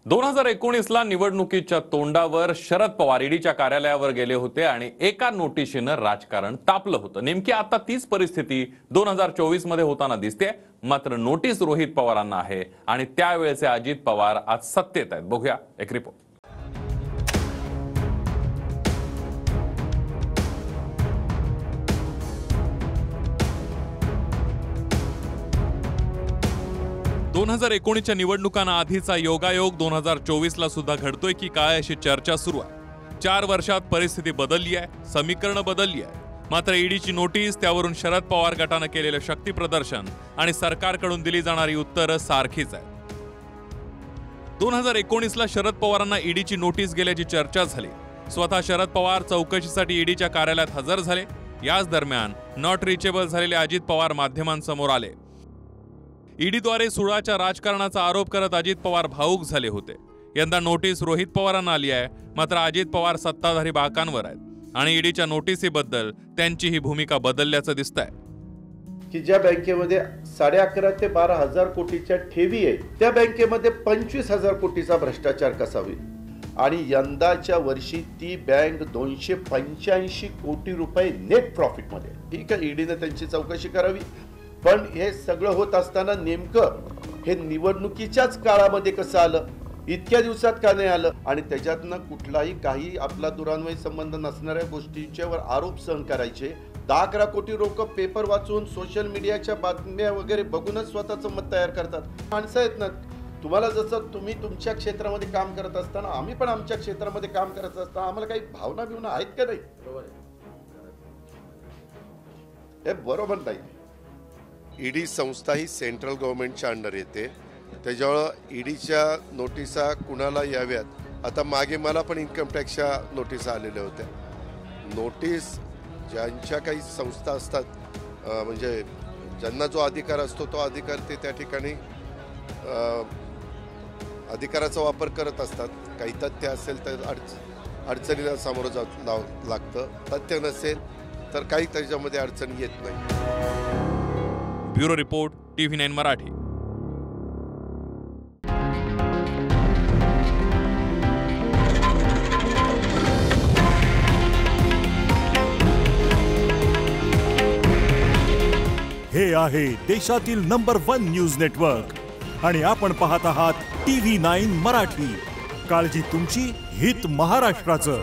2019ला निवडणुकीच्या तोंडावर शरद पवार ईडीच्या कार्यालयावर गेले होते आणि एका नोटिशीनं राजकारण तापलं होतं। नेमकी आता तीच परिस्थिती 2024 मध्ये होताना दिसते। मात्र नोटीस रोहित पवारांना आहे आणि त्यावेळेचे अजित पवार आज सत्तेत आहेत। बघूया एक रिपोर्ट। च्या निवडणुकांना आधीचा योगायोग 2024ला सुद्धा घडतोय की काय अशी चर्चा सुरू आहे। 4 वर्षात परिस्थिती बदलली आहे, समीकरण बदलली आहे। मात्र ईडीची नोटीस, त्यावरून शरद पवार गटाने केलेले शक्ती प्रदर्शन आणि सरकारकडून दिली जाणारी उत्तरं सारखीच आहेत। 2019ला शरद पवारांना ईडीची नोटीस गेल्याची चर्चा झाली। स्वतः शरद पवार चौकशीसाठी ईडीच्या कार्यालयात हजर झाले। याच दरम्यान नॉट रिचेबल झालेले अजित पवार माध्यमांसमोर आले। ईडीद्वारे सुडाच्या राजकारणाचा आरोप करत अजित पवार भावूक झाले होते। यंदा नोटीस रोहित पवारांना आली आहे, मात्र अजित पवार सत्ताधारी बाकांवर आहेत आणि ईडीच्या नोटीसीबद्दल त्यांची ही भूमिका बदलल्याचं दिसतंय। की ज्या बँकेमध्ये 11.5 ते 12,000 कोटीच्या ठेवी आहे, त्या बँकेमध्ये 25,000 कोटीचा भ्रष्टाचार कसा होईल आणि यंदाच्या वर्षी ती बँक 285 कोटी रुपये नेट प्रॉफिट मध्ये। ठीक आहे, ईडीने त्यांची चौकशी करावी, पण हे सगळं होत असताना नेमकं हे निवडणुकीच्याच काळामध्ये कसं आलं, इतक्या दिवसात का नाही आलं आणि त्याच्यातनं कुठलाही काही आपला दुरान्वयी संबंध नसणाऱ्या गोष्टींच्यावर आरोप सहन करायचे। 10-11 कोटी लोक पेपर वाचून सोशल मीडियाच्या बातम्या वगैरे बघूनच स्वतःचं मत तयार करतात। माणसं आहेत ना, तुम्हाला जसं तुम्ही तुमच्या क्षेत्रामध्ये काम करत असताना आम्ही पण आमच्या क्षेत्रामध्ये काम करत असताना आम्हाला काही भावना बिवना आहेत का नाही? हे बरोबर नाही। ईडी संस्था ही सेंट्रल गव्हर्नमेंटच्या अंडर येते, त्याच्यामुळं ईडीच्या नोटिसा कुणाला याव्यात। आता मागे मला पण इन्कम टॅक्सच्या नोटिसा आलेल्या होत्या। नोटीस ज्यांच्या काही संस्था असतात, म्हणजे ज्यांना जो अधिकार असतो तो अधिकार ते त्या ठिकाणी अधिकाराचा वापर करत असतात। काही तथ्य असेल तर अडचणीला सामोरं जावं लागतं, तथ्य नसेल तर काही त्याच्यामध्ये अडचणी येत नाही। Bureau report, TV9 Marathi. हे आहे देशातील नंबर 1 न्यूज नेटवर्क आणि आपण पाहत आहात TV9 मराठी। काळजी तुमची, हित महाराष्ट्राचं।